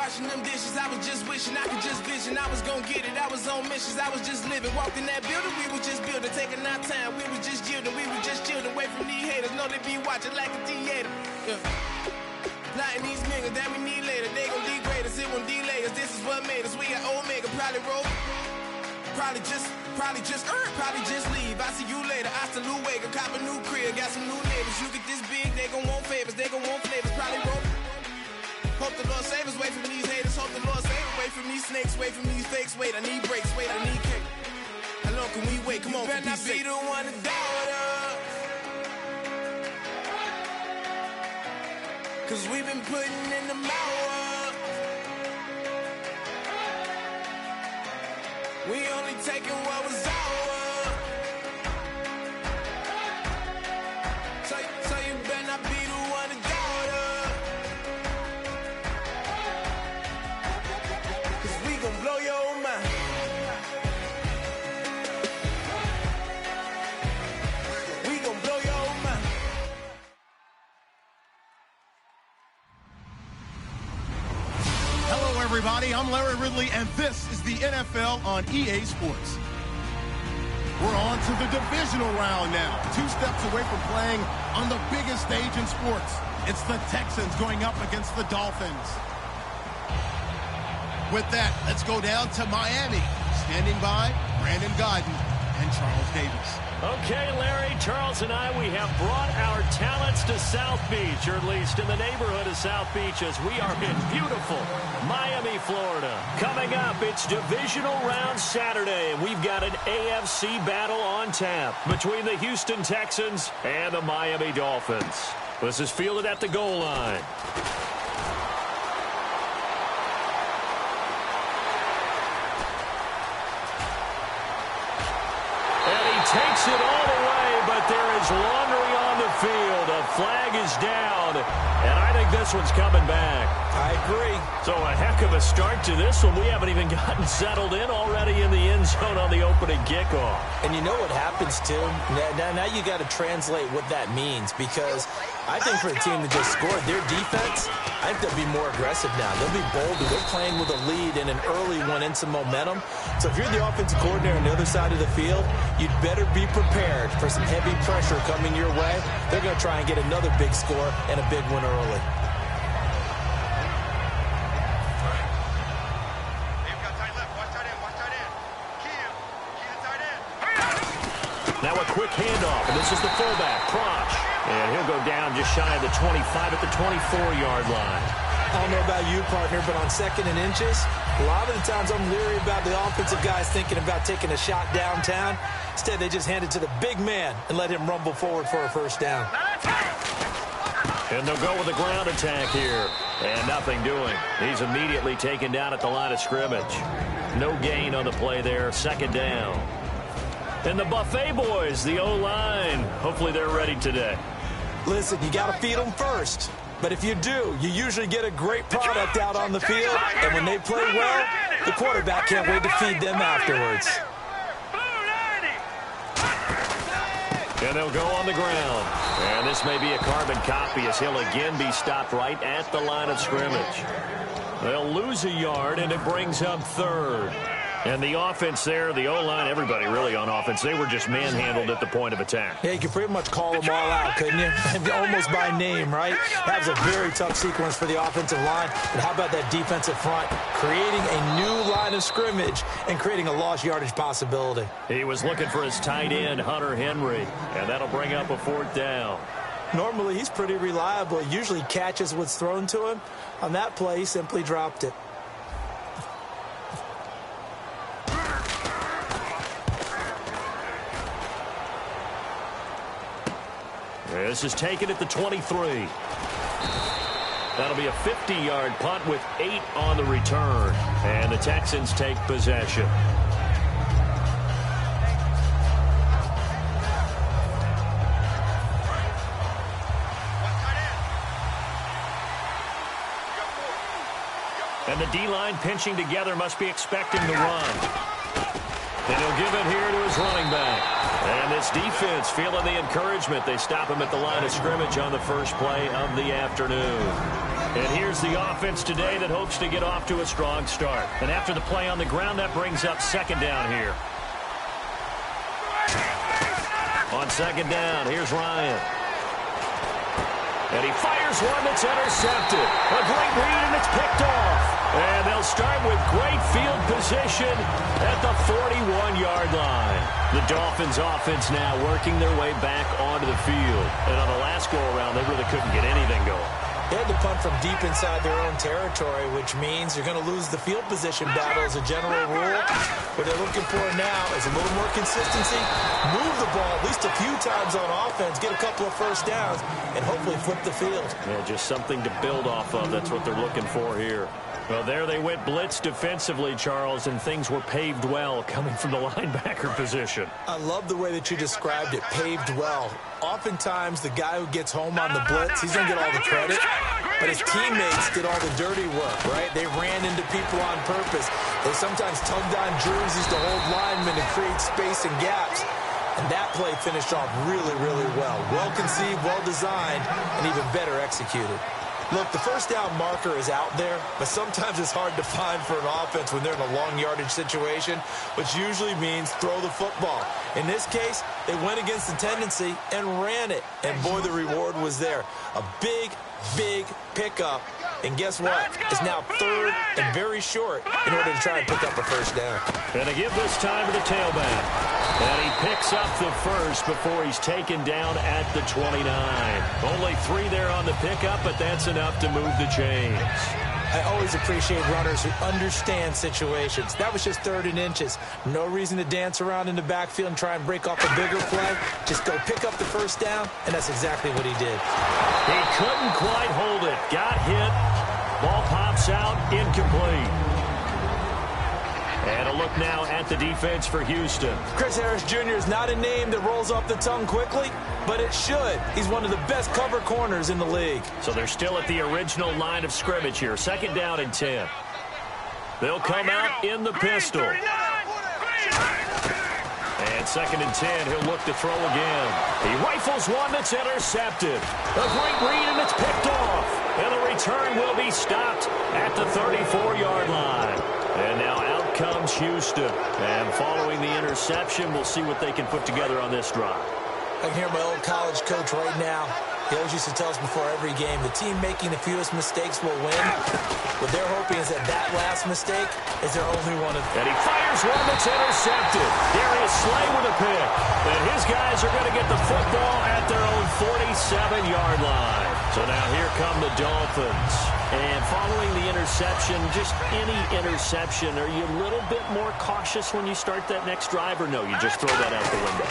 washing them dishes. I was just wishing I could just vision. I was gonna get it. I was on missions. I was just living. Walked in that building. We were just building. Taking our time. We were just yielding. We were just chilling. Away from these haters. Know they be watching like a theater. Yeah. Plotting these niggas that we need later. They gon' degrade us. It won't delay us. This is what made us. We got Omega. Probably roll. Probably just leave. I see you later. I salute Wake. Cop a new crib. Got some new neighbors. You get this big. They gon' want favors. They gon' want flavors. Probably roll. Hope the Lord save us, wait from these haters. Hope the Lord save us, wait from these snakes, wait from these fakes. Wait, I need breaks, wait, I need cake. How long can we wait? Come on, you better not be the one to doubt us. Cause we've been putting in the hours. We only taking what was ours. So you better not be the one to doubt us. Blow your mind. We gon' blow your mind. Hello, everybody. I'm Larry Ridley, and this is the NFL on EA Sports. We're on to the divisional round now. 2 steps away from playing on the biggest stage in sports. It's the Texans going up against the Dolphins. With that, let's go down to Miami. Standing by, Brandon Godden and Charles Davis. Okay, Larry, Charles and I, we have brought our talents to South Beach, or at least in the neighborhood of South Beach, as we are in beautiful Miami, Florida. Coming up, it's divisional round Saturday, and we've got an AFC battle on tap between the Houston Texans and the Miami Dolphins. This is fielded at the goal line. Takes it all the way, but there is laundry on the field. A flag is down, and I think this one's coming back. I agree. So a heck of a start to this one. We haven't even gotten settled in already in the end zone on the opening kickoff. And you know what happens, too? Now you got to translate what that means, because I think for a team that just scored, their defense, I think they'll be more aggressive now. They'll be bolder. They're playing with a lead and an early one and some momentum. So if you're the offensive coordinator on the other side of the field, you'd better be prepared for some heavy pressure coming your way. They're going to try and get another big score and a big one early. Now a quick handoff, and this is the fullback, Prosh. And he'll go down just shy of the 25 at the 24-yard line. I don't know about you, partner, but on 2nd and inches, a lot of the times I'm leery about the offensive guys thinking about taking a shot downtown. Instead, they just hand it to the big man and let him rumble forward for a first down. And they'll go with a ground attack here. And nothing doing. He's immediately taken down at the line of scrimmage. No gain on the play there. 2nd down. And the Buffet boys, the O-line, hopefully they're ready today. Listen, you got to feed them first. But if you do, you usually get a great product out on the field. And when they play well, the quarterback can't wait to feed them afterwards. And they'll go on the ground. And this may be a carbon copy as he'll again be stopped right at the line of scrimmage. They'll lose a yard, and it brings up 3rd. And the offense there, the O-line, everybody really on offense, they were just manhandled at the point of attack. Yeah, you could pretty much call them all out, couldn't you? Almost by name, right? That was a very tough sequence for the offensive line. But how about that defensive front creating a new line of scrimmage and creating a lost yardage possibility? He was looking for his tight end, Hunter Henry, and that'll bring up a 4th down. Normally, he's pretty reliable. He usually catches what's thrown to him. On that play, he simply dropped it. This is taken at the 23. That'll be a 50-yard punt with 8 on the return. And the Texans take possession. And the D-line pinching together, must be expecting the run. And he'll give it here to his running back. And this defense feeling the encouragement. They stop him at the line of scrimmage on the first play of the afternoon. And here's the offense today that hopes to get off to a strong start. And after the play on the ground, that brings up second down here. On second down, here's Ryan. And he fires one that's intercepted. A great read, and it's picked off. And they'll start with great field position at the 41-yard line. The Dolphins offense now working their way back onto the field. And on the last go-around, they really couldn't get anything going. They had to punt from deep inside their own territory, which means you're going to lose the field position battle as a general rule. What they're looking for now is a little more consistency, move the ball at least a few times on offense, get a couple of first downs, and hopefully flip the field. Yeah, just something to build off of. That's what they're looking for here. Well, there they went blitz defensively, Charles, and things were paved well coming from the linebacker position. I love the way that you described it, paved well. Oftentimes, the guy who gets home on the blitz, he's going to get all the credit, but his teammates did all the dirty work, right? They ran into people on purpose. They sometimes tugged on jerseys to hold linemen to create space and gaps. And that play finished off really, really well. Well-conceived, well-designed, and even better executed. Look, the first down marker is out there, but sometimes it's hard to find for an offense when they're in a long yardage situation, which usually means throw the football. In this case, they went against the tendency and ran it. And boy, the reward was there. A big, big pickup. And guess what? It's now third and very short in order to try and pick up a first down. And they give this time to the tailback. And he picks up the first before he's taken down at the 29. Only 3 there on the pickup, but that's enough to move the chains. I always appreciate runners who understand situations. That was just 3rd and inches. No reason to dance around in the backfield and try and break off a bigger play. Just go pick up the first down, and that's exactly what he did. He couldn't quite hold it. Got hit. Ball pops out, incomplete. And a look now at the defense for Houston. Chris Harris Jr. is not a name that rolls off the tongue quickly, but it should. He's one of the best cover corners in the league. So they're still at the original line of scrimmage here. Second down and 10. They'll come out in the pistol. And second and 10, he'll look to throw again. He rifles one that's intercepted. A great read, and it's picked off. And the return will be stopped at the 34-yard line. And now out comes Houston. And following the interception, we'll see what they can put together on this drive. I can hear my old college coach right now. He always used to tell us before every game, the team making the fewest mistakes will win. What they're hoping is that that last mistake is their only one. And he fires one that's intercepted. Darius Slay with a pick. And his guys are going to get the football at their own 47-yard line. So now here come the Dolphins. And following the interception, just any interception, are you a little bit more cautious when you start that next drive, or no, you just throw that out the window?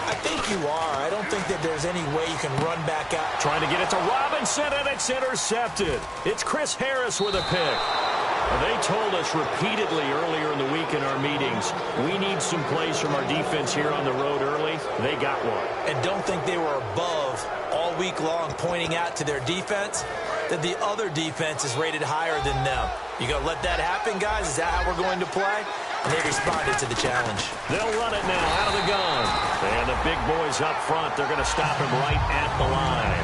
I think you are. I don't think that there's any way you can run back out. Trying to get it to Robinson, and it's intercepted. It's Chris Harris with a pick. They told us repeatedly earlier in the week in our meetings, we need some plays from our defense here on the road early. They got one. And don't think they were above all week long pointing out to their defense that the other defense is rated higher than them. You going to let that happen, guys? Is that how we're going to play? And they responded to the challenge. They'll run it now out of the gun. And the big boys up front, they're going to stop him right at the line.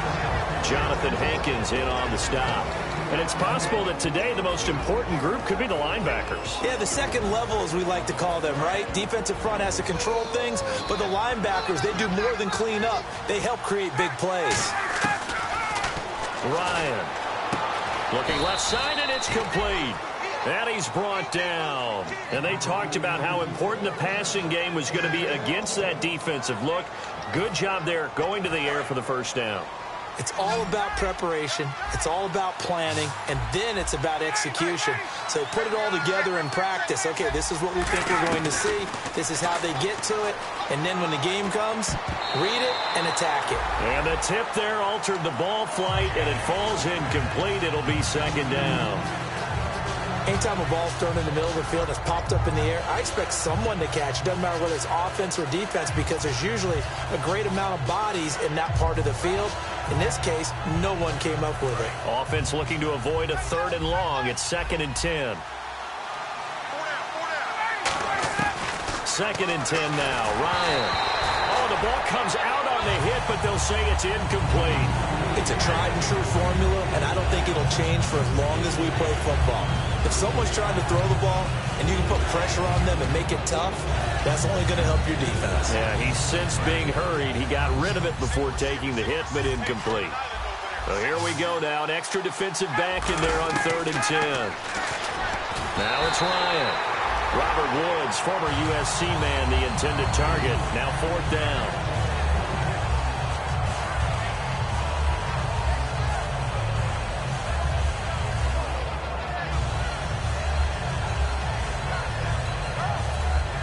Jonathan Hankins in on the stop. And it's possible that today the most important group could be the linebackers. Yeah, the second level, as we like to call them, right? Defensive front has to control things, but the linebackers, they do more than clean up. They help create big plays. Ryan looking left side, and it's complete. And he's brought down. And they talked about how important the passing game was going to be against that defensive look. Good job there going to the air for the first down. It's all about preparation. It's all about planning. And then it's about execution. So put it all together in practice. Okay, this is what we think we're going to see. This is how they get to it. And then when the game comes, read it and attack it. And the tip there altered the ball flight, and it falls incomplete. It'll be second down. Anytime a ball's thrown in the middle of the field, it's popped up in the air, I expect someone to catch. It doesn't matter whether it's offense or defense, because there's usually a great amount of bodies in that part of the field. In this case, no one came up with it. Offense looking to avoid a third and long. It's second and 10. Second and 10 now. Ryan. ball comes out on the hit, but they'll say it's incomplete. It's a tried-and-true formula, and I don't think it'll change for as long as we play football. If someone's trying to throw the ball and you can put pressure on them and make it tough, that's only going to help your defense. Yeah, he's since being hurried. He got rid of it before taking the hit, but incomplete. So here we go now. An extra defensive back in there on 3rd and 10. Now it's Ryan. Robert Woods, former USC man, the intended target. Now 4th down.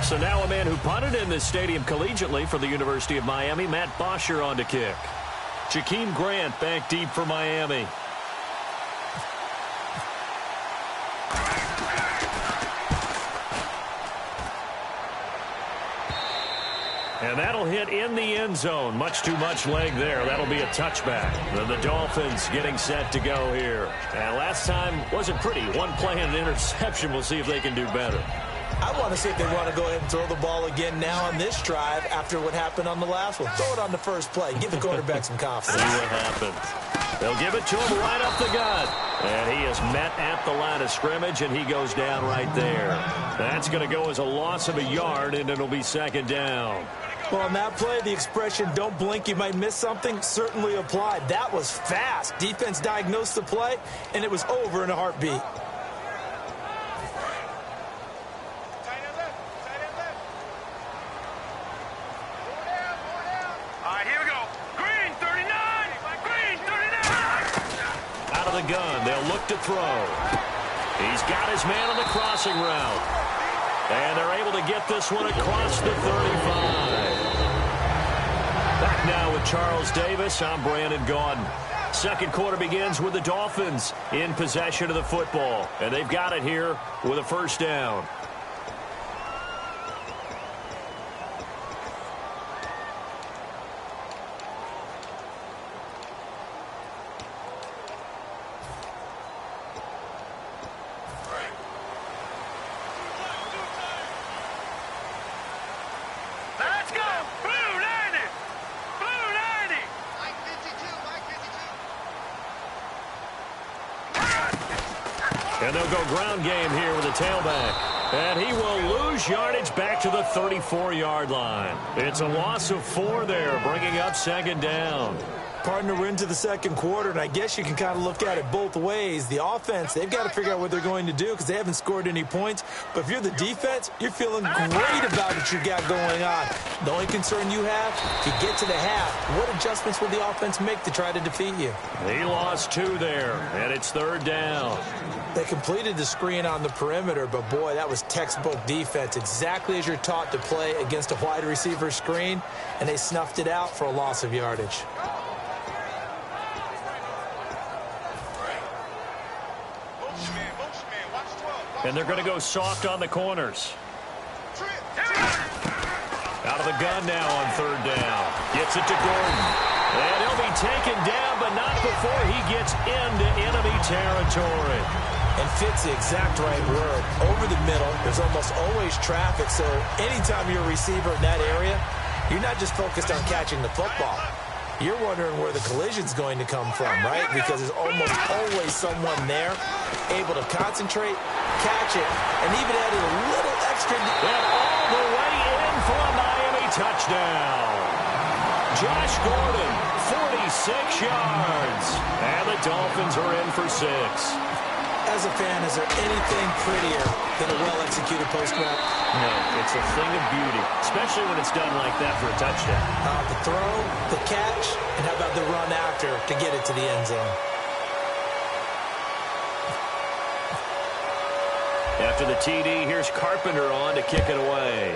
So now a man who punted in this stadium collegiately for the University of Miami, Matt Bosher on to kick. Jakeem Grant back deep for Miami. And that'll hit in the end zone. Much too much leg there. That'll be a touchback. The Dolphins getting set to go here. And last time wasn't pretty. One play and an interception. We'll see if they can do better. I want to see if they want to go ahead and throw the ball again now on this drive after what happened on the last one. Throw it on the first play. Give the quarterback some confidence. See what happens. They'll give it to him right up the gut. And he is met at the line of scrimmage, and he goes down right there. That's going to go as a loss of a yard, and it'll be 2nd down. Well, on that play, the expression, don't blink, you might miss something, certainly applied. That was fast. Defense diagnosed the play, and it was over in a heartbeat. Gun. They'll look to throw. He's got his man on the crossing route. And they're able to get this one across the 35. Back now with Charles Davis. I'm Brandon Gaudin. Second quarter begins with the Dolphins in possession of the football. And they've got it here with a 1st down. And they'll go ground game here with a tailback. And he will lose yardage back to the 34-yard line. It's a loss of 4 there, bringing up 2nd down. Partner, we're into the second quarter, and I guess you can kind of look at it both ways. The offense, they've got to figure out what they're going to do because they haven't scored any points. But if you're the defense, you're feeling great about what you got going on. The only concern you have, if you get to the half, what adjustments will the offense make to try to defeat you? He lost 2 there, and it's 3rd down. They completed the screen on the perimeter, but boy, that was textbook defense, exactly as you're taught to play against a wide receiver screen, and they snuffed it out for a loss of yardage. And they're going to go soft on the corners. Out of the gun now on 3rd down. Gets it to Gordon. And he'll be taken down, but not before he gets into enemy territory. And fits the exact right word. Over the middle, there's almost always traffic, so anytime you're a receiver in that area, you're not just focused on catching the football. You're wondering where the collision's going to come from, right? Because there's almost always someone there able to concentrate, catch it, and even added a little extra. And all the way in for a Miami touchdown. Josh Gordon, 46 yards. And the Dolphins are in for 6. As a fan, is there anything prettier than a well-executed post route? No, it's a thing of beauty, especially when it's done like that for a touchdown. The throw, the catch, and how about the run after to get it to the end zone? After the TD, here's Carpenter on to kick it away.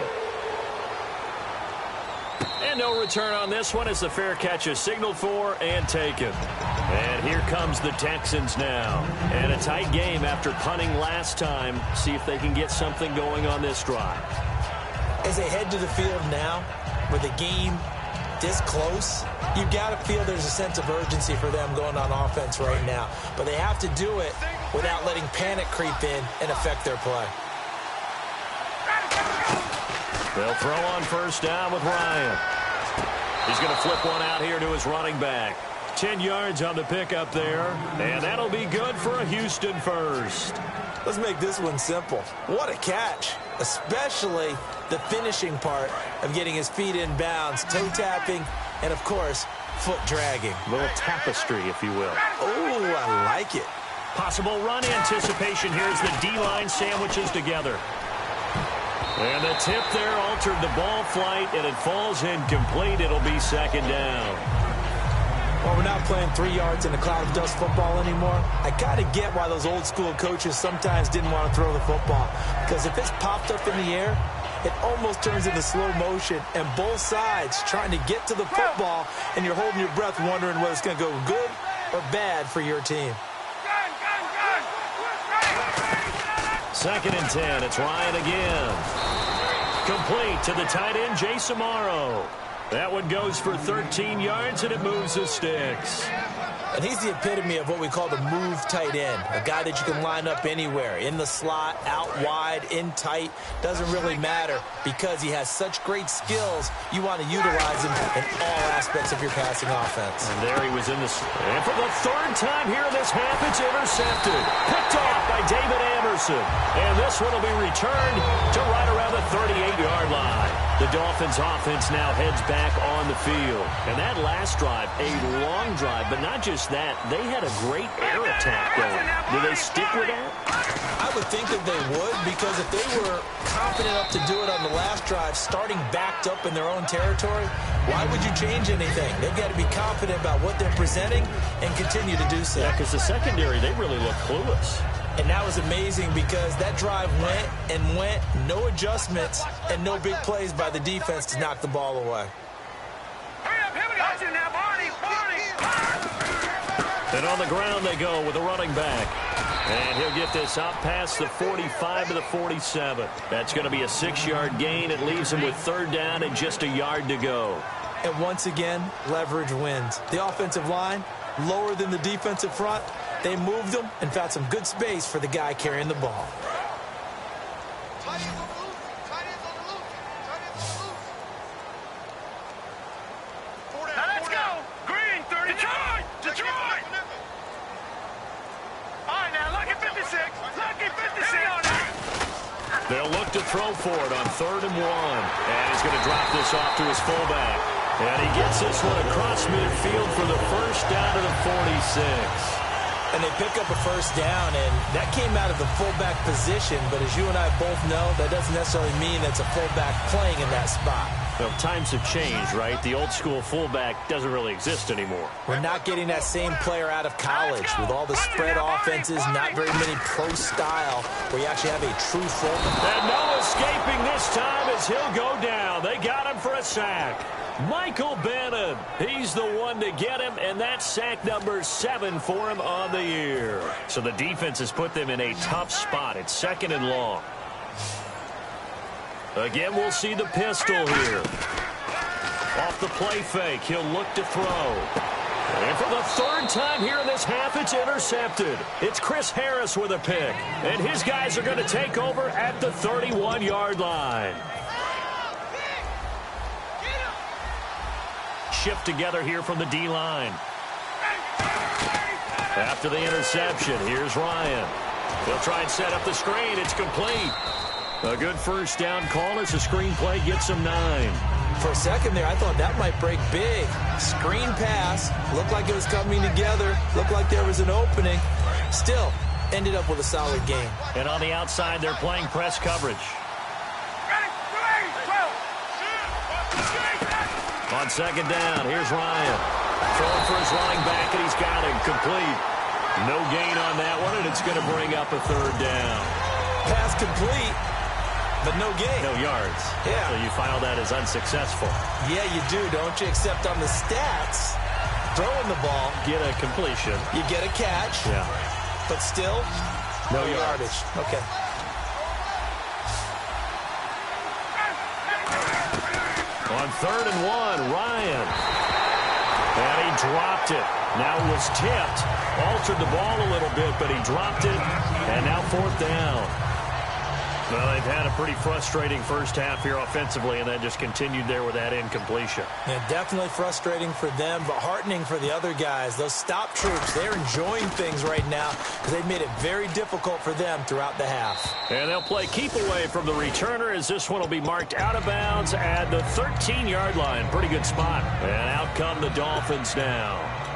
And no return on this one as the fair catch is signaled for and taken. And here comes the Texans now. And a tight game after punting last time. See if they can get something going on this drive. As they head to the field now, with the game this close, you've got to feel there's a sense of urgency for them going on offense right now. But they have to do it without letting panic creep in and affect their play. They'll throw on 1st down with Ryan. He's going to flip one out here to his running back. 10 yards on the pickup there, and that'll be good for a Houston first. Let's make this one simple. What a catch, especially the finishing part of getting his feet in bounds, toe tapping, and, of course, foot dragging. A little tapestry, if you will. Oh, I like it. Possible run anticipation here as the D-line sandwiches together. And the tip there altered the ball flight, and it falls incomplete. It'll be second down. Well, we're not playing 3 yards in a cloud of dust football anymore. I kind of get why those old school coaches sometimes didn't want to throw the football. Because if it's popped up in the air, it almost turns into slow motion. And both sides trying to get to the football, and you're holding your breath wondering whether it's going to go good or bad for your team. Second and 10. It's Ryan again. Complete to the tight end, Jason Morrow. That one goes for 13 yards, and it moves the sticks. And he's the epitome of what we call the move tight end, a guy that you can line up anywhere, in the slot, out wide, in tight, doesn't really matter because he has such great skills. You want to utilize him in all aspects of your passing offense. And there he was in the... And for the third time here in this half, it's intercepted. Picked off by David Anderson. And this one will be returned to right around the 38-yard line. The Dolphins offense now heads back on the field. And that last drive, a long drive, but not just that, they had a great air attack going. Do they stick with that? I would think that they would, because if they were confident enough to do it on the last drive, starting backed up in their own territory, why would you change anything? They've got to be confident about what they're presenting and continue to do so. Yeah, because the secondary, they really look clueless. And that was amazing because that drive went and went, no adjustments, and no big plays by the defense to knock the ball away. And on the ground they go with a running back. And he'll get this out past the 45 to the 47. That's going to be a 6-yard gain. It leaves him with third down and just a yard to go. And once again, leverage wins. The offensive line, lower than the defensive front. They moved them and found some good space for the guy carrying the ball. They'll look to throw for it on 3rd and 1. And he's going to drop this off to his fullback. And he gets this one across midfield for the first down to the 46. And they pick up a first down, and that came out of the fullback position. But as you and I both know, that doesn't necessarily mean that's a fullback playing in that spot. Well, times have changed, right? The old school fullback doesn't really exist anymore. We're not getting that same player out of college with all the spread offenses, not very many pro style, where you actually have a true fullback. And no escaping this time as he'll go down. They got him for a sack. Michael Bannon, he's the one to get him, and that's sack number 7 for him on the year. So the defense has put them in a tough spot. It's 2nd and long. Again, we'll see the pistol here. Off the play fake, he'll look to throw. And for the 3rd time here in this half, it's intercepted. It's Chris Harris with a pick. And his guys are going to take over at the 31-yard line. Shift together here from the D-line. After the interception, here's Ryan. He'll try and set up the screen. It's complete. A good first down call as the screen play gets him 9. For a second there, I thought that might break big. Screen pass. Looked like it was coming together. Looked like there was an opening. Still, ended up with a solid game. And on the outside, they're playing press coverage. On 2nd down, here's Ryan. Throwing for his running back, and he's got him complete. No gain on that one, and it's going to bring up a 3rd down. Pass complete, but no gain. No yards. Yeah. So you file that as unsuccessful. Yeah, you do, don't you? Except on the stats, throwing the ball. Get a completion. You get a catch. Yeah. But still, no yardage. Okay. On 3rd and 1, Ryan. And he dropped it. Now it was tipped. Altered the ball a little bit, but he dropped it. And now 4th down. Well, they've had a pretty frustrating first half here offensively, and then just continued there with that incompletion. Yeah, definitely frustrating for them, but heartening for the other guys. Those stop troops, they're enjoying things right now because they've made it very difficult for them throughout the half. And they'll play keep away from the returner as this one will be marked out of bounds at the 13-yard line. Pretty good spot. And out come the Dolphins now.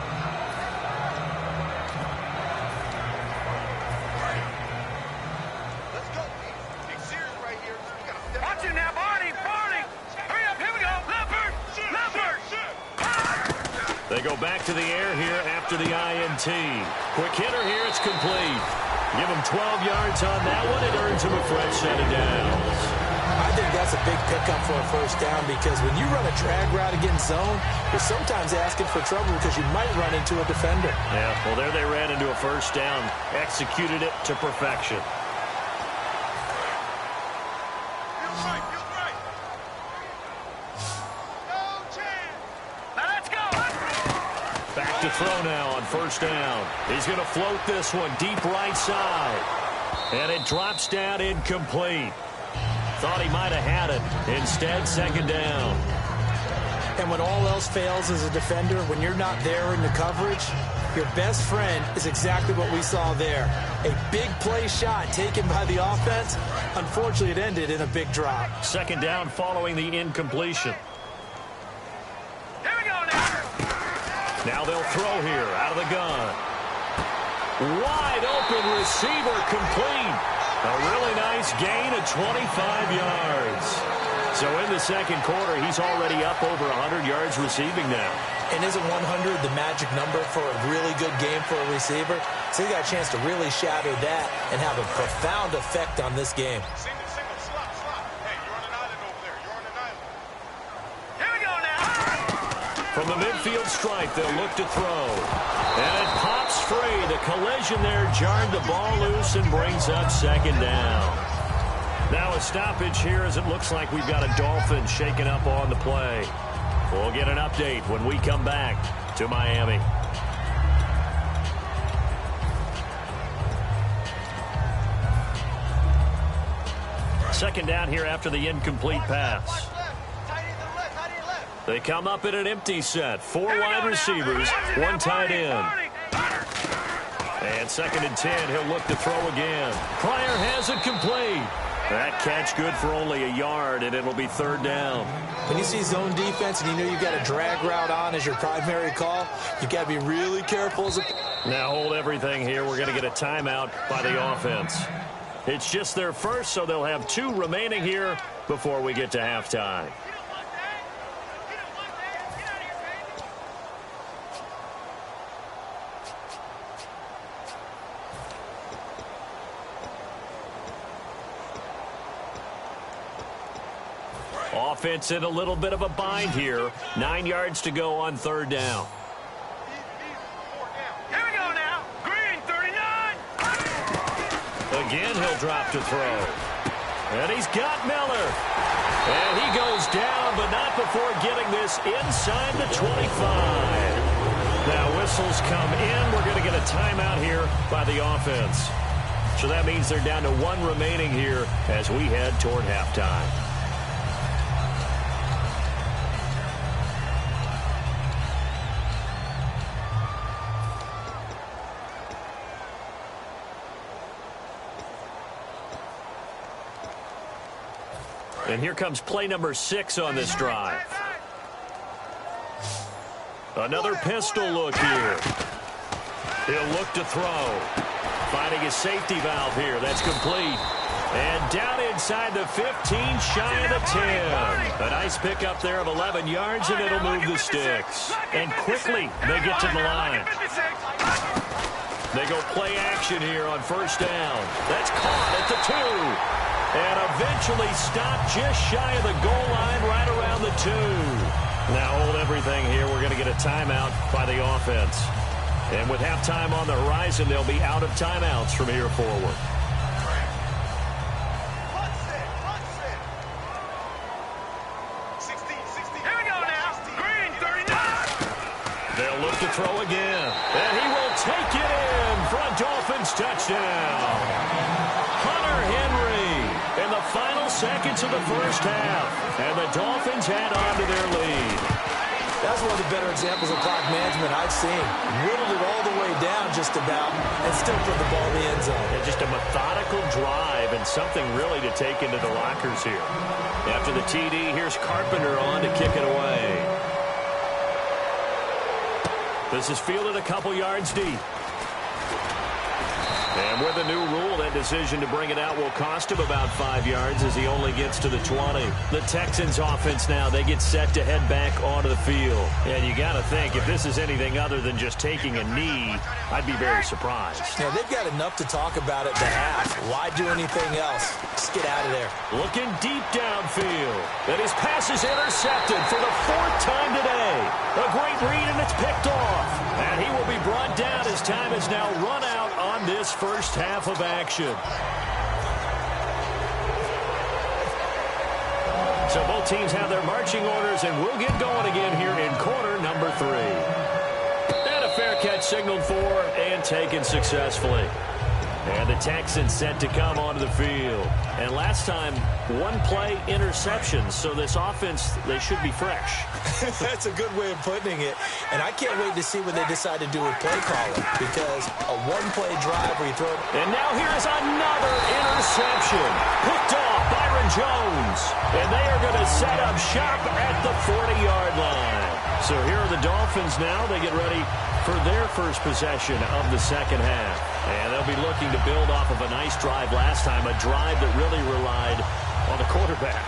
They go back to the air here after the INT. Quick hitter here, it's complete. Give him 12 yards on that one. It earns him a fresh set of downs. I think that's a big pickup for a first down because when you run a drag route against zone, you're sometimes asking for trouble because you might run into a defender. Yeah, well, there they ran into a first down. Executed it to perfection. Back to throw now on first down. He's going to float this one deep right side. And it drops down incomplete. Thought he might have had it. Instead, second down. And when all else fails as a defender, when you're not there in the coverage, your best friend is exactly what we saw there. A big play shot taken by the offense. Unfortunately, it ended in a big drop. Second down following the incompletion. Now they'll throw here out of the gun. Wide open receiver complete. A really nice gain of 25 yards. So in the second quarter, he's already up over 100 yards receiving now. And isn't 100 the magic number for a really good game for a receiver? So he got a chance to really shatter that and have a profound effect on this game. From the midfield stripe, they'll look to throw. And it pops free. The collision there jarred the ball loose and brings up second down. Now a stoppage here as it looks like we've got a Dolphin shaken up on the play. We'll get an update when we come back to Miami. Second down here after the incomplete pass. They come up in an empty set. 4 wide receivers, 1 tight end. And second and 10, he'll look to throw again. Pryor has it complete. That catch good for only a yard, and it'll be third down. When you see zone defense and you know you've got a drag route on as your primary call, you've got to be really careful. Now hold everything here. We're going to get a timeout by the offense. It's just their first, so they'll have 2 remaining here before we get to halftime. Offense in a little bit of a bind here. 9 yards to go on third down. Here we go now. Green, 39. Again, he'll drop to throw. And he's got Miller. And he goes down, but not before getting this inside the 25. Now whistles come in. We're going to get a timeout here by the offense. So that means they're down to 1 remaining here as we head toward halftime. And here comes play number 6 on this drive. Another pistol look here. He'll look to throw. Finding his safety valve here. That's complete. And down inside the 15, shy of the 10. A nice pickup there of 11 yards, and it'll move the sticks. And quickly, they get to the line. They go play action here on first down. That's caught at the 2. And eventually stopped just shy of the goal line right around the 2. Now hold everything here. We're going to get a timeout by the offense. And with halftime on the horizon, they'll be out of timeouts from here forward. Here we go now. Green, 39. They'll look to throw again. And he will take it in for a Dolphins touchdown. Hunter Henry. And final seconds of the first half, and the Dolphins add on to their lead. That's one of the better examples of clock management I've seen. Whittled it all the way down just about and still put the ball in the end zone. Yeah, just a methodical drive and something really to take into the lockers here. After the TD, here's Carpenter on to kick it away. This is fielded a couple yards deep. And with a new rule, that decision to bring it out will cost him about 5 yards as he only gets to the 20. The Texans offense now, they get set to head back onto the field. And you got to think, if this is anything other than just taking a knee, I'd be very surprised. Yeah, they've got enough to talk about at the half. Why do anything else? Just get out of there. Looking deep downfield. And his pass is intercepted for the 4th time today. A great read, and it's picked off. And he will be brought down as time is now run out on this first half of action. So both teams have their marching orders, and we'll get going again here in quarter number 3. And a fair catch signaled for and taken successfully. And the Texans set to come onto the field. And last time, 1-play interceptions. So this offense, they should be fresh. That's a good way of putting it. And I can't wait to see what they decide to do with play calling. Because a 1-play drive where you throw it. And now here's another interception. Picked off Byron Jones. And they are going to set up shop at the 40-yard line. So here are the Dolphins now. They get ready for their first possession of the second half. And they'll be looking to build off of a nice drive last time, a drive that really relied on the quarterback.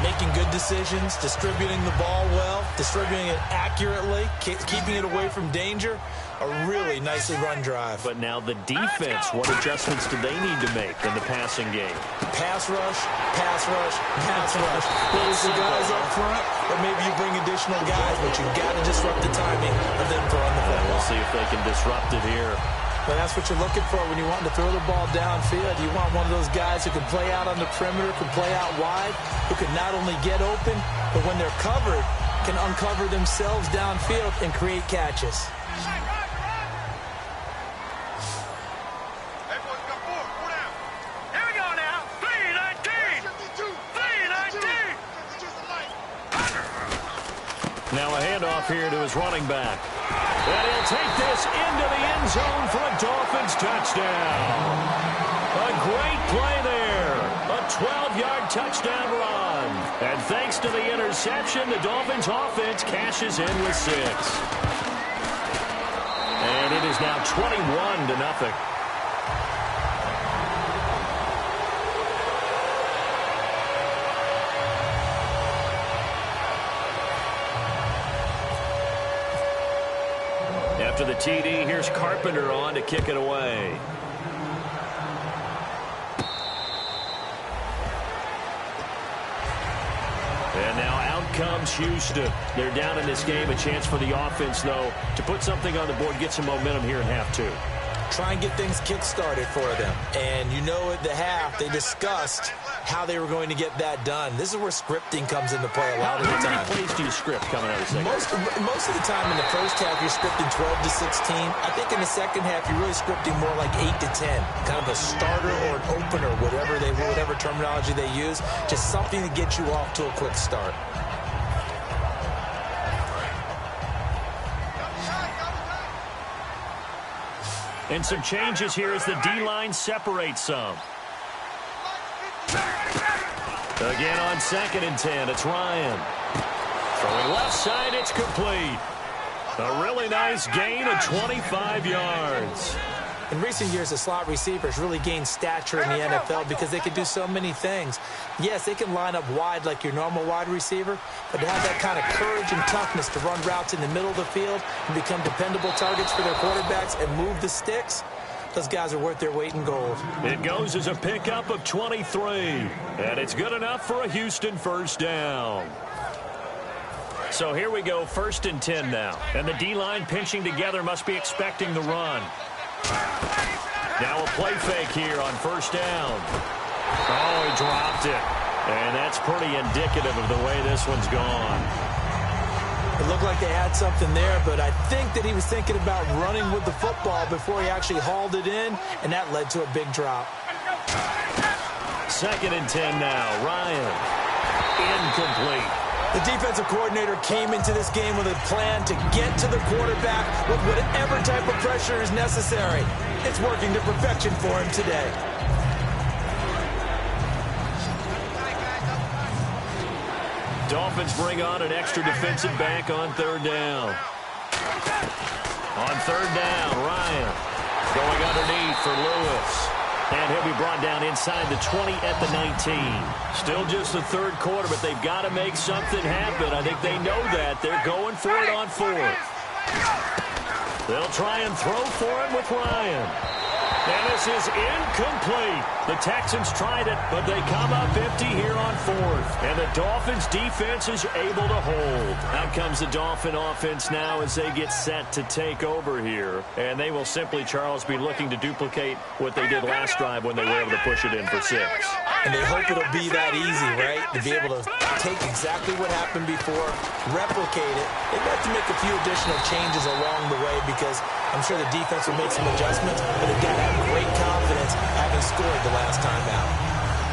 Making good decisions, distributing the ball well, distributing it accurately, keeping it away from danger. A really nicely run drive. But now the defense, what adjustments do they need to make in the passing game? Pass rush, pass rush, pass rush. There's the guys up front, or maybe you bring additional guys, but you've got to disrupt the timing of them throwing the football. We'll see if they can disrupt it here. But that's what you're looking for when you want to throw the ball downfield. You want one of those guys who can play out on the perimeter, can play out wide, who can not only get open, but when they're covered, can uncover themselves downfield and create catches. Now a handoff here to his running back. And he'll take this into the end zone for a Dolphins touchdown. A great play there. A 12-yard touchdown run. And thanks to the interception, the Dolphins offense cashes in with 6. And it is now 21-0. After the TD, here's Carpenter on to kick it away. And now out comes Houston. They're down in this game. A chance for the offense, though, to put something on the board, get some momentum here in half 2. Try and get things kick-started for them. And you know at the half, they discussed how they were going to get that done. This is where scripting comes into play a lot of the time. How many plays do you script coming out of the second? Most of the time in the first half, you're scripting 12 to 16. I think in the second half, you're really scripting more like 8 to 10. Kind of a starter or an opener, whatever terminology they use. Just something to get you off to a quick start. And some changes here as the D-line separates some. Again on 2nd and 10, it's Ryan. Throwing left side, it's complete. A really nice gain of 25 yards. In recent years, the slot receivers really gained stature in the NFL because they can do so many things. Yes, they can line up wide like your normal wide receiver, but to have that kind of courage and toughness to run routes in the middle of the field and become dependable targets for their quarterbacks and move the sticks, those guys are worth their weight in gold. It goes as a pickup of 23, and it's good enough for a Houston first down. So here we go, 1st and 10 now. And the D-line pinching together must be expecting the run. Now a play fake here on 1st down. Oh, he dropped it. And that's pretty indicative of the way this one's gone. It looked like they had something there, but I think that he was thinking about running with the football before he actually hauled it in, and that led to a big drop. 2nd and 10 now. Ryan. Incomplete. The defensive coordinator came into this game with a plan to get to the quarterback with whatever type of pressure is necessary. It's working to perfection for him today. Dolphins bring on an extra defensive back on 3rd down. On 3rd down, Ryan going underneath for Lewis. And he'll be brought down inside the 20 at the 19. Still just the 3rd quarter, but they've got to make something happen. I think they know that. They're going for it on 4th. They'll try and throw for it with Ryan. And this is incomplete. The Texans tried it, but they come up empty here on 4th. And the Dolphins defense is able to hold. Out comes the Dolphin offense now as they get set to take over here. And they will simply, Charles, be looking to duplicate what they did last drive when they were able to push it in for 6. And they hope it'll be that easy, right? To be able to take exactly what happened before, replicate it. They've got to make a few additional changes along the way because I'm sure the defense will make some adjustments, but they've got to have great confidence having scored the last time out.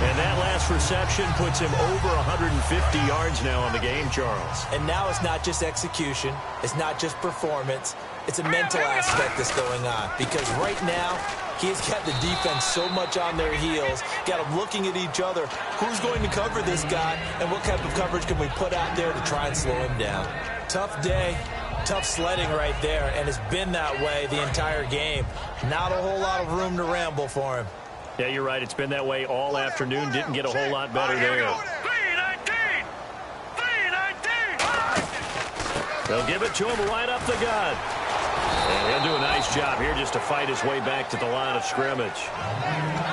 And that last reception puts him over 150 yards now on the game, Charles. And now it's not just execution. It's not just performance. It's a mental aspect that's going on because right now he's got the defense so much on their heels, got them looking at each other. Who's going to cover this guy and what type of coverage can we put out there to try and slow him down? Tough day. Tough sledding right there, and it's been that way the entire game. Not a whole lot of room to ramble for him. Yeah, you're right. It's been that way all afternoon. Didn't get a whole lot better there. They'll give it to him right up the gut. And he'll do a nice job here just to fight his way back to the line of scrimmage.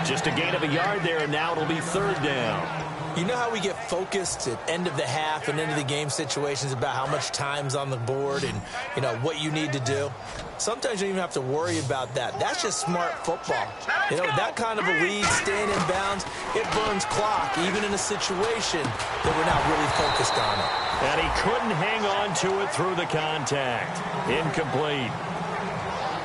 Just a gain of a yard there, and now it'll be 3rd down. You know how we get focused at end of the half and end of the game situations about how much time's on the board and, you know, what you need to do? Sometimes you don't even have to worry about that. That's just smart football. You know, that kind of a lead, staying in bounds, it burns clock, even in a situation that we're not really focused on it. And he couldn't hang on to it through the contact. Incomplete.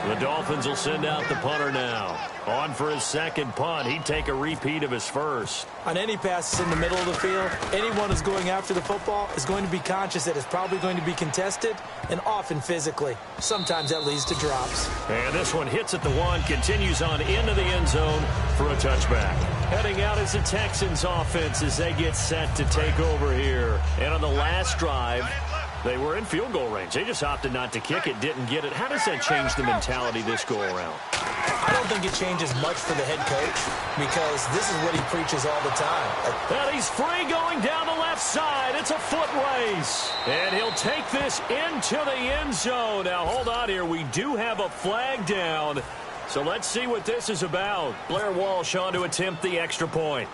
The Dolphins will send out the punter now. On for his 2nd punt. He'd take a repeat of his 1st. On any passes in the middle of the field, anyone who's going after the football is going to be conscious that it's probably going to be contested and often physically. Sometimes that leads to drops. And this one hits at the 1, continues on into the end zone for a touchback. Heading out is the Texans offense as they get set to take over here. And on the last drive, they were in field goal range. They just opted not to kick it, didn't get it. How does that change the mentality this go-around? I don't think it changes much for the head coach because this is what he preaches all the time. And he's free going down the left side. It's a foot race. And he'll take this into the end zone. Now, hold on here. We do have a flag down. So let's see what this is about. Blair Walsh on to attempt the extra point.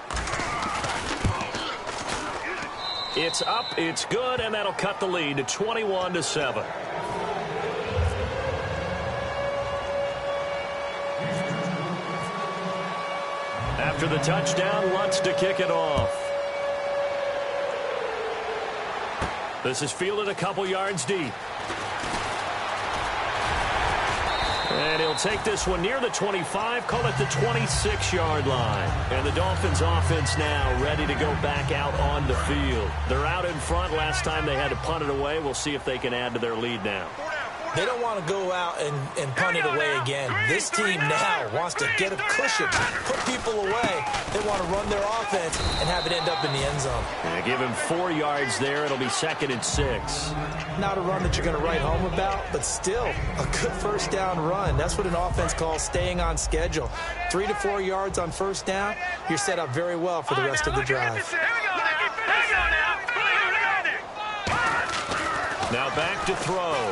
It's up, it's good, and that'll cut the lead to 21-7. After the touchdown, Lutz to kick it off. This is fielded a couple yards deep. And he'll take this one near the 25, call it the 26-yard line. And the Dolphins offense now ready to go back out on the field. They're out in front. Last time they had to punt it away. We'll see if they can add to their lead now. They don't want to go out and punt it away again. This team now wants to get a cushion, put people away. They want to run their offense and have it end up in the end zone. And give him 4 yards there. It'll be 2nd and 6. Not a run that you're going to write home about, but still a good first down run. That's what an offense calls staying on schedule. 3 to 4 yards on first down, you're set up very well for the rest of the drive. Now back to throw.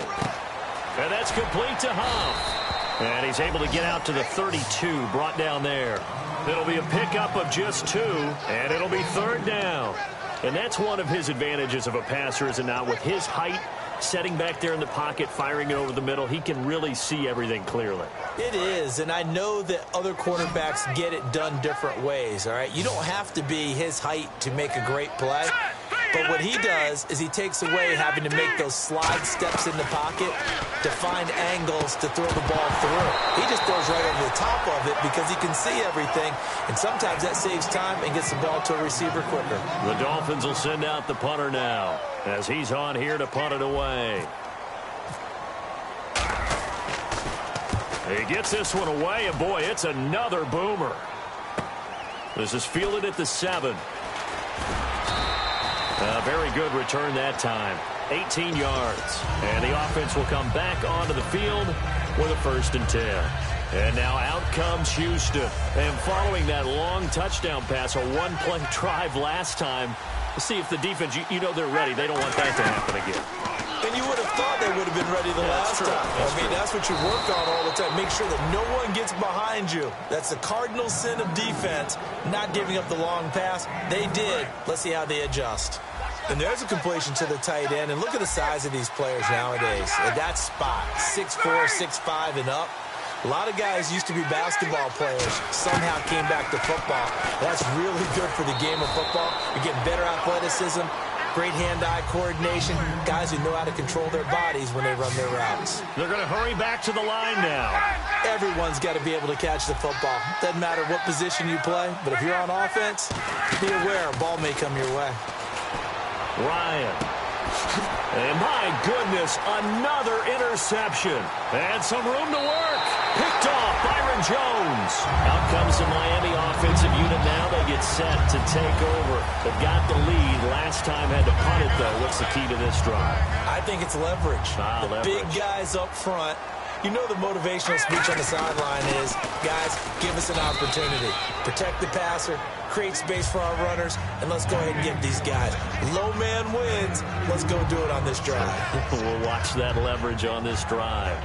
And that's complete to Huff. And he's able to get out to the 32, brought down there. It'll be a pickup of just 2, and it'll be 3rd down. And that's one of his advantages of a passer, is it not? With his height, setting back there in the pocket, firing it over the middle, he can really see everything clearly. It is, and I know that other quarterbacks get it done different ways, all right? You don't have to be his height to make a great play. But what he does is he takes away having to make those slide steps in the pocket to find angles to throw the ball through. He just throws right over the top of it because he can see everything, and sometimes that saves time and gets the ball to a receiver quicker. The Dolphins will send out the punter now as he's on here to punt it away. He gets this one away, and boy, it's another boomer. This is fielded at the 7. A very good return that time. 18 yards. And the offense will come back onto the field with a 1st and 10. And now out comes Houston. And following that long touchdown pass, a one-play drive last time, we'll see if the defense, you know they're ready. They don't want that to happen again. And you would have thought they would have been ready the last time. That's what you work on all the time. Make sure that no one gets behind you. That's the cardinal sin of defense, not giving up the long pass. They did. Let's see how they adjust. And there's a completion to the tight end. And look at the size of these players nowadays. At that spot, 6'4", 6'5", and up. A lot of guys used to be basketball players, somehow came back to football. That's really good for the game of football. You're getting better athleticism, great hand-eye coordination, guys who know how to control their bodies when they run their routes. They're going to hurry back to the line now. Everyone's got to be able to catch the football. Doesn't matter what position you play, but if you're on offense, be aware a ball may come your way. Ryan. And my goodness, another interception. And some room to work. Picked off Byron Jones. Out comes the Miami offensive unit now. They get set to take over. They've got the lead. Last time had to punt it, though. What's the key to this drive? I think it's leverage. Leverage. Big guys up front. You know the motivational speech on the sideline is, guys, give us an opportunity. Protect the passer, create space for our runners, and let's go ahead and give these guys. Low man wins. Let's go do it on this drive. We'll watch that leverage on this drive.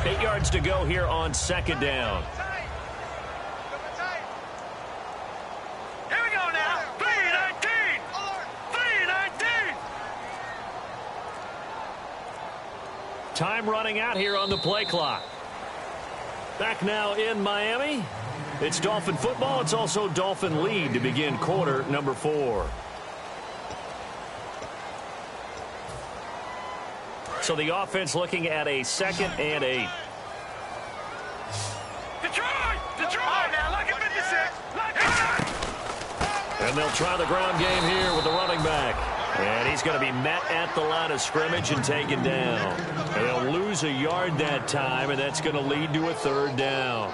Eight yards to go here on 2nd down. Time running out here on the play clock. Back now in Miami. It's Dolphin football. It's also Dolphin lead to begin quarter number 4. So the offense looking at a 2nd and 8. Detroit! Now look at 56. And they'll try the ground game here with the running back. And he's going to be met at the line of scrimmage and taken down. And they'll lose a yard that time, and that's going to lead to a 3rd down.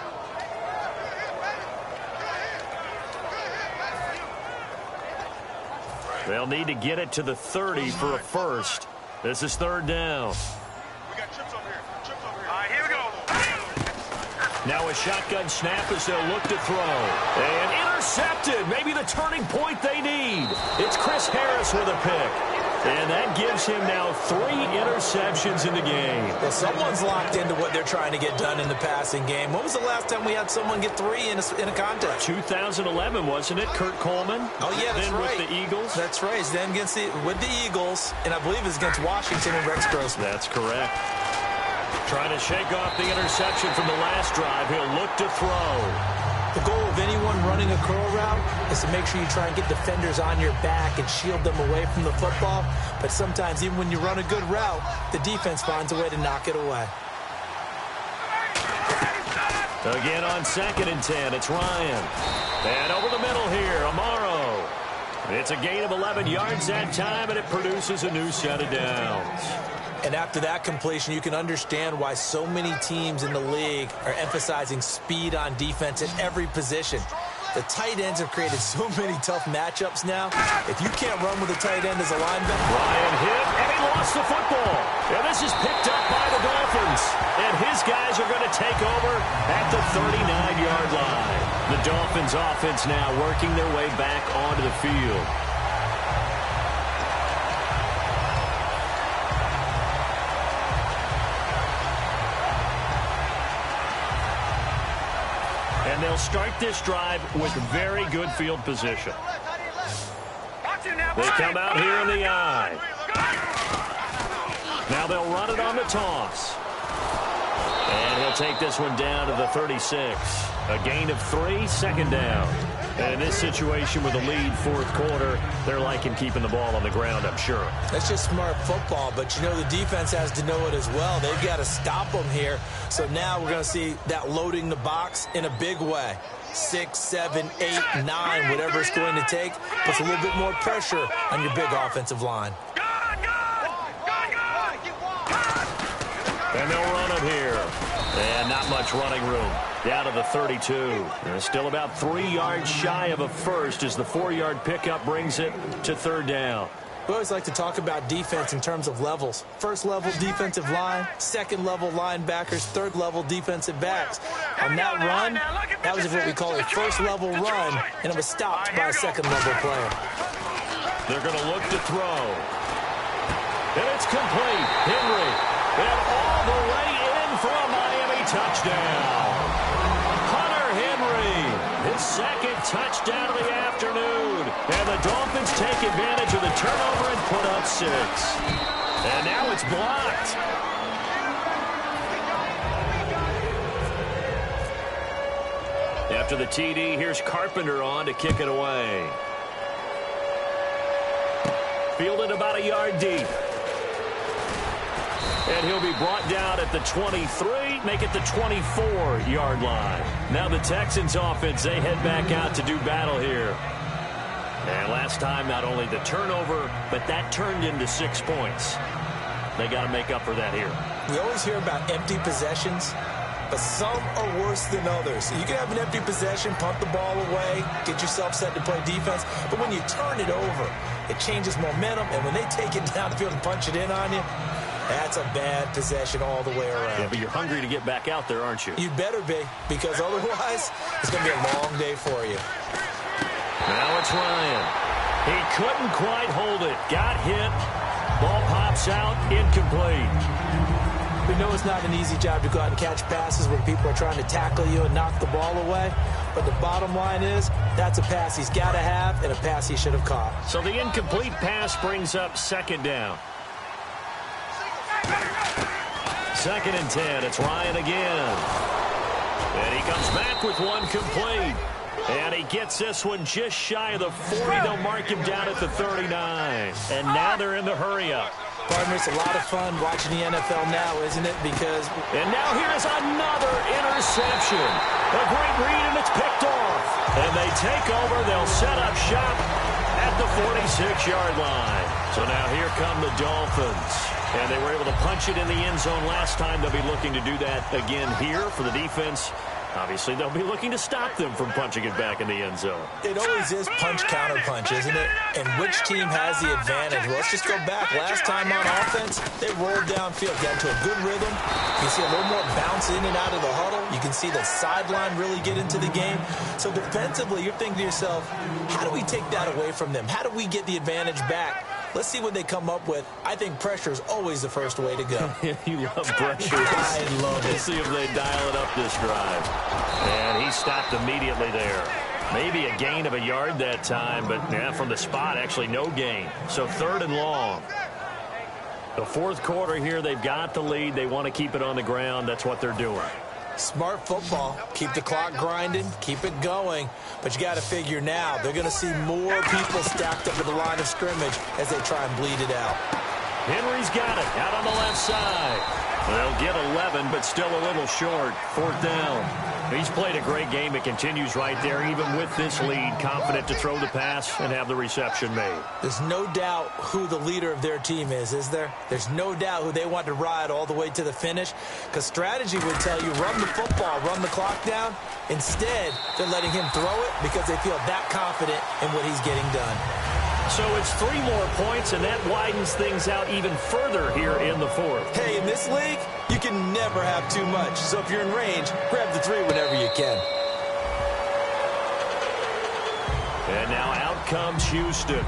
They'll need to get it to the 30 for a 1st. This is 3rd down. We got trips over here. All right, here we go. Now a shotgun snap as they'll look to throw. And intercepted. Maybe the turning point they need. It's Chris Harris with a pick. And that gives him now 3 interceptions in the game. Well, someone's locked into what they're trying to get done in the passing game. When was the last time we had someone get 3 in a contest? 2011, wasn't it? Kurt Coleman. Oh, yeah, that's then right. With the Eagles. That's right. Then with the Eagles, and I believe it's against Washington and Rex Grossman. That's correct. Trying to shake off the interception from the last drive. He'll look to throw. The goal of anyone running a curl route is to make sure you try and get defenders on your back and shield them away from the football. But sometimes, even when you run a good route, the defense finds a way to knock it away. Again on 2nd and 10, it's Ryan. And over the middle here, Amaro. It's a gain of 11 yards that time, and it produces a new set of downs. And after that completion, you can understand why so many teams in the league are emphasizing speed on defense at every position. The tight ends have created so many tough matchups now. If you can't run with a tight end as a linebacker. Ryan hit, and he lost the football. And this is picked up by the Dolphins. And his guys are going to take over at the 39-yard line. The Dolphins offense now working their way back onto the field. And they'll start this drive with very good field position. They come out here in the I. Now they'll run it on the toss. And he'll take this one down to the 36. A gain of 3, second down. And in this situation with a lead fourth quarter, they're liking keeping the ball on the ground, I'm sure. That's just smart football, but you know the defense has to know it as well. They've got to stop them here. So now we're going to see that loading the box in a big way. 6, 7, 8, 9, whatever it's going to take, puts a little bit more pressure on your big offensive line. And they'll run it here. And not much running room. Down to the 32. And still about 3 yards shy of a first as the 4-yard pickup brings it to third down. We always like to talk about defense in terms of levels. First level defensive line, second level linebackers, third level defensive backs. On that run, that was what we call a first level run, and it was stopped by a second level player. They're going to look to throw. And it's complete. Henry. And all the way in for a Miami touchdown. Hunter Henry, his second touchdown of the afternoon. And the Dolphins take advantage of the turnover and put up 6. And now it's blocked. After the TD, here's Carpenter on to kick it away. Fielded about a yard deep. And he'll be brought down at the 23, make it the 24-yard line. Now the Texans offense, they head back out to do battle here. And last time, not only the turnover, but that turned into 6 points. They got to make up for that here. We always hear about empty possessions, but some are worse than others. You can have an empty possession, punt the ball away, get yourself set to play defense, but when you turn it over, it changes momentum, and when they take it down the field and punch it in on you, that's a bad possession all the way around. Yeah, but you're hungry to get back out there, aren't you? You better be, because otherwise, it's going to be a long day for you. Now it's Ryan. He couldn't quite hold it. Got hit. Ball pops out. Incomplete. We know it's not an easy job to go out and catch passes when people are trying to tackle you and knock the ball away. But the bottom line is, that's a pass he's got to have and a pass he should have caught. So the incomplete pass brings up second down. 2nd and 10. It's Ryan again. And he comes back with one complete. And he gets this one just shy of the 40. They'll mark him down at the 39. And now they're in the hurry-up. Partner, it's a lot of fun watching the NFL now, isn't it? Because... And now here's another interception. A great read, and it's picked off. And they take over. They'll set up shop at the 46-yard line. So now here come the Dolphins. And they were able to punch it in the end zone last time. They'll be looking to do that again here for the defense. Obviously, they'll be looking to stop them from punching it back in the end zone. It always is punch-counter-punch, isn't it? And which team has the advantage? Well, let's just go back. Last time on offense, they rolled downfield, got into a good rhythm. You see a little more bounce in and out of the huddle. You can see the sideline really get into the game. So defensively, you're thinking to yourself, how do we take that away from them? How do we get the advantage back? Let's see what they come up with. I think pressure is always the first way to go. You love pressure. I love it. Let's see if they dial it up this drive. And he stopped immediately there. Maybe a gain of a yard that time, but yeah, from the spot, actually no gain. So 3rd and long. The fourth quarter here, they've got the lead. They want to keep it on the ground. That's what they're doing. Smart football. Keep the clock grinding. Keep it going. But you got to figure now, they're going to see more people stacked up at the line of scrimmage as they try and bleed it out. Henry's got it out on the left side. They'll get 11, but still a little short. 4th down. He's played a great game. It continues right there, even with this lead. Confident to throw the pass and have the reception made. There's no doubt who the leader of their team is there? There's no doubt who they want to ride all the way to the finish. Because strategy would tell you, run the football, run the clock down. Instead, they're letting him throw it because they feel that confident in what he's getting done. So it's 3 more points, and that widens things out even further here in the fourth. Hey, in this league, you can never have too much. So if you're in range, grab the 3 whenever you can. And now out comes Houston.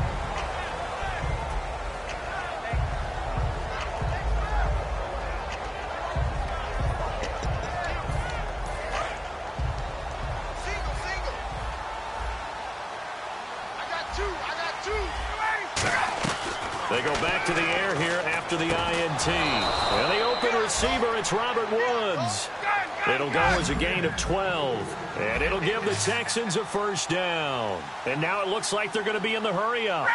They go back to the air here after the INT. And the open receiver, it's Robert Woods. It'll go as a gain of 12. And it'll give the Texans a first down. And now it looks like they're going to be in the hurry-up.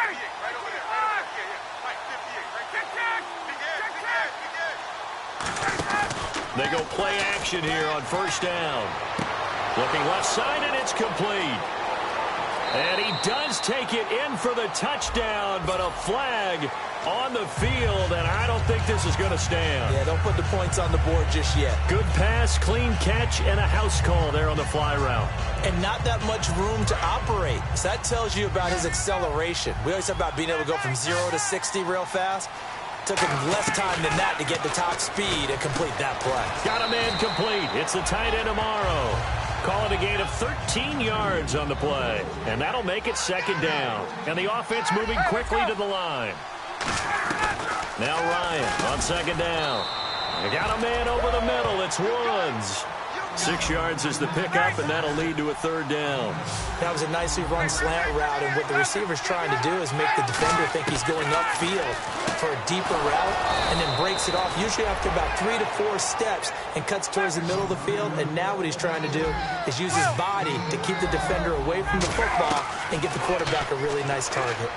They go play action here on first down. Looking left side, and it's complete. And he does take it in for the touchdown, but a flag on the field, and I don't think this is going to stand. Yeah, don't put the points on the board just yet. Good pass, clean catch, and a house call there on the fly route. And not that much room to operate. So that tells you about his acceleration. We always talk about being able to go from 0 to 60 real fast. Took him less time than that to get the top speed and complete that play. Got a man complete. It's the tight end Amaro. Call it a gain of 13 yards on the play. And that'll make it second down. And the offense moving quickly to the line. Now Ryan on second down. They got a man over the middle. It's Woods. 6 yards is the pickup, and that'll lead to a third down. That was a nicely run slant route, and what the receiver's trying to do is make the defender think he's going upfield for a deeper route, and then breaks it off, usually after about 3 to 4 steps, and cuts towards the middle of the field. And now what he's trying to do is use his body to keep the defender away from the football and get the quarterback a really nice target.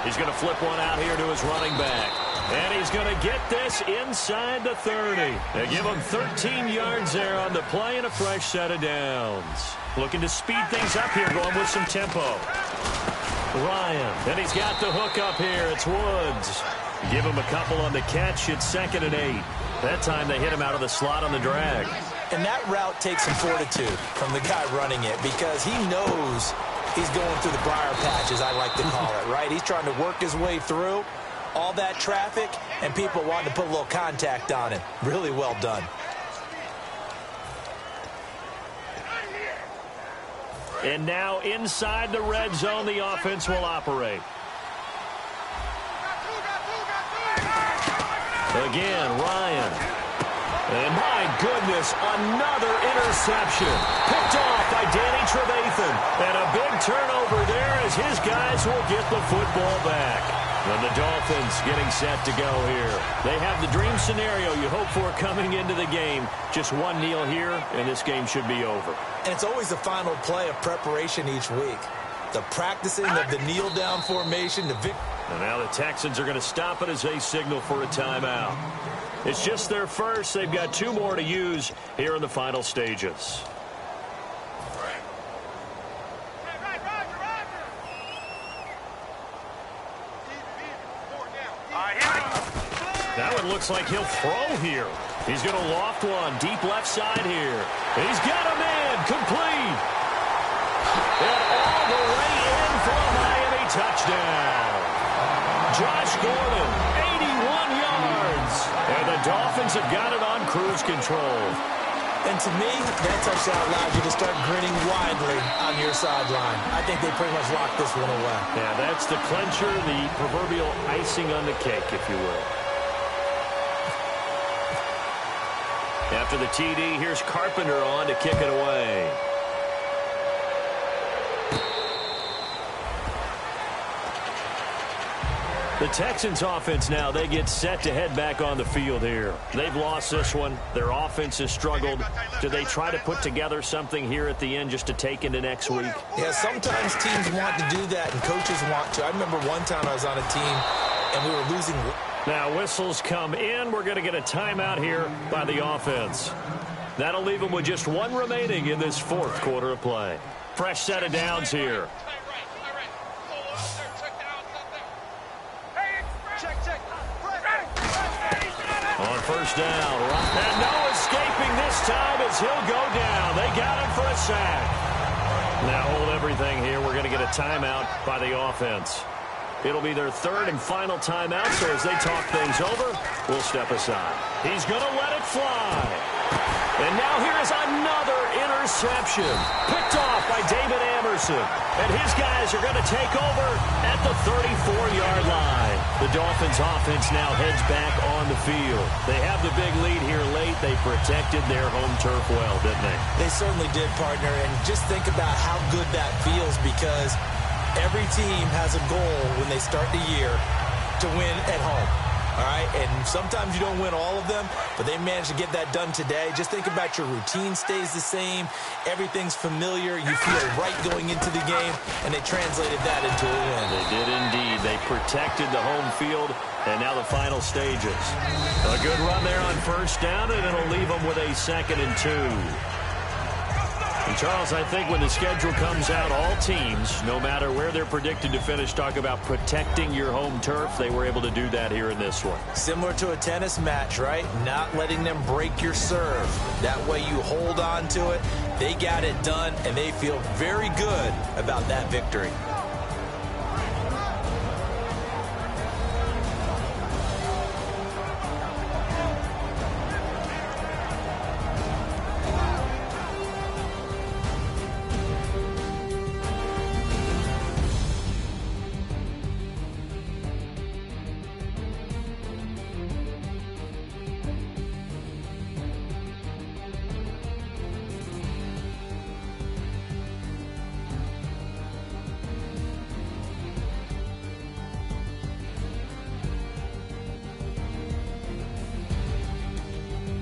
He's going to flip one out here to his running back. And he's going to get this inside the 30. They give him 13 yards there on the play and a fresh set of downs. Looking to speed things up here, going with some tempo. Ryan, and he's got the hook up here. It's Woods. Give him a couple on the catch. It's 2nd and 8. That time they hit him out of the slot on the drag. And that route takes some fortitude from the guy running it, because he knows he's going through the briar patch, as I like to call it, right? He's trying to work his way through all that traffic and people wanting to put a little contact on it. Really well done. And now inside the red zone, the offense will operate. Again, Ryan. And my goodness, another interception. Picked off by Danny Trevathan. And a big turnover there as his guys will get the football back. And the Dolphins getting set to go here. They have the dream scenario you hope for coming into the game. Just one kneel here, and this game should be over. And it's always the final play of preparation each week. The practicing of the kneel-down formation. And now the Texans are going to stop it as they signal for a timeout. It's just their first. They've got 2 more to use here in the final stages. That one looks like he'll throw here. He's going to loft one deep left side here. He's got a man complete. And all the way in for a Miami touchdown. Josh Gordon, 81 yards. And the Dolphins have got it on cruise control. And to me, that touchdown allowed you to start grinning widely on your sideline. I think they pretty much locked this one away. Yeah, that's the clincher, the proverbial icing on the cake, if you will. After the TD, here's Carpenter on to kick it away. The Texans offense now, they get set to head back on the field here. They've lost this one. Their offense has struggled. Do they try to put together something here at the end just to take into next week? Yeah, sometimes teams want to do that and coaches want to. I remember one time I was on a team and we were losing. Now whistles come in. We're going to get a timeout here by the offense. That'll leave them with just 1 remaining in this 4th quarter of play. Fresh set of downs here. On first down, and no escaping this time as he'll go down. They got him for a sack. Now hold everything here. We're going to get a timeout by the offense. It'll be their 3rd and final timeout, so as they talk things over, we'll step aside. He's going to let it fly. And now here's another interception. Picked off by David Amerson. And his guys are going to take over at the 34-yard line. The Dolphins offense now heads back on the field. They have the big lead here late. They protected their home turf well, didn't they? They certainly did, partner. And just think about how good that feels, because every team has a goal when they start the year, to win at home. All right, and sometimes you don't win all of them, but they managed to get that done today. Just think about your routine stays the same. Everything's familiar. You feel right going into the game, and they translated that into a win. They did indeed. They protected the home field, and now the final stages. A good run there on first down, and it'll leave them with a 2nd and 2. And Charles, I think when the schedule comes out, all teams, no matter where they're predicted to finish, talk about protecting your home turf. They were able to do that here in this one. Similar to a tennis match, right? Not letting them break your serve. That way you hold on to it. They got it done, and they feel very good about that victory.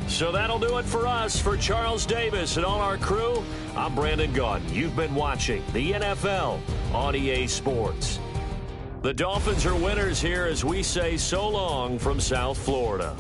So that'll do it for us. For Charles Davis and all our crew, I'm Brandon Gaudin. You've been watching the NFL on EA Sports. The Dolphins are winners here as we say so long from South Florida.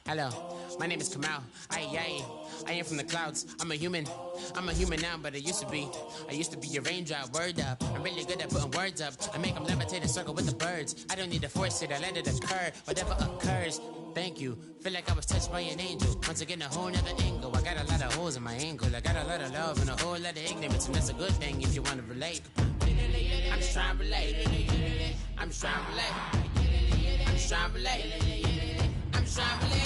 Hello, my name is Kamal. I am from the clouds. I'm a human now, but I used to be a raindrop, word up. I'm really good at putting words up. I make them levitate and circle with the birds. I don't need to force it, I let it occur. Whatever occurs, thank you. Feel like I was touched by an angel. Once again, a whole nother angle. I got a lot of holes in my angle. I got a lot of love and a whole lot of ignorance, and that's a good thing if you want to relate. I'm just trying to relate. I'm just trying to relate. I'm just trying to relate. I'm just trying to relate.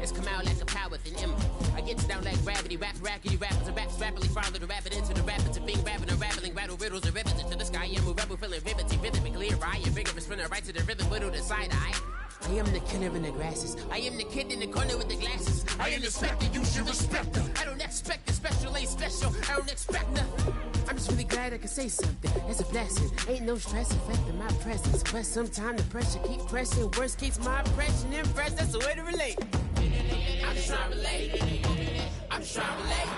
It's come out like a power with an M. I get down like gravity, rackety rappers and raps rapidly follow the rapid into the rapids of being rapping and rattling, rattle riddles and rivets into the sky. I'm a rebel feeling riveting, clear eye and vigorous, spinning right to the rhythm, but to the side eye. I am the killer in the grasses. I am the kid in the corner with the glasses. I am the specter, you should respect them. I don't expect the special, ain't special. I don't expect nothing. I'm just really glad I can say something. It's a blessing. Ain't no stress affecting my presence. But sometimes the pressure keep pressing. Worst keeps my impression impressed. That's the way to relate. I'm just trying to relate. I'm just trying to relate.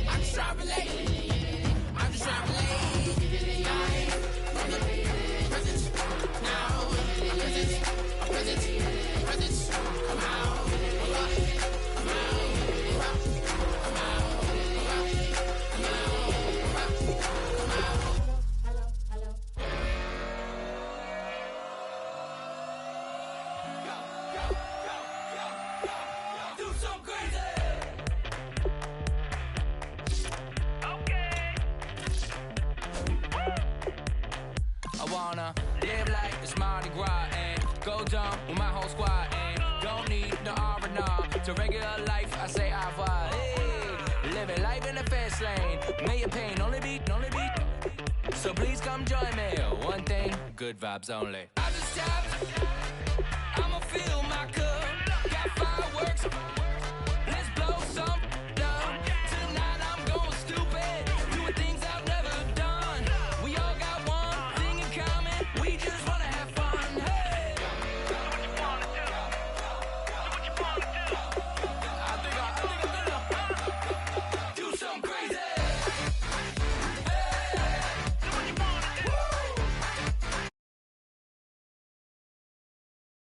I'm just trying to relate. I'm just trying to relate. From the present now. Present. Come out. Come out. Live like it's Mardi Gras and go dumb with my whole squad and don't need no R&R. To regular life, I say au revoir. Hey, living life in the fast lane. Million pain, only beat. So please come join me. One thing, good vibes only. I just tapped. I'ma fill my cup. Got fireworks.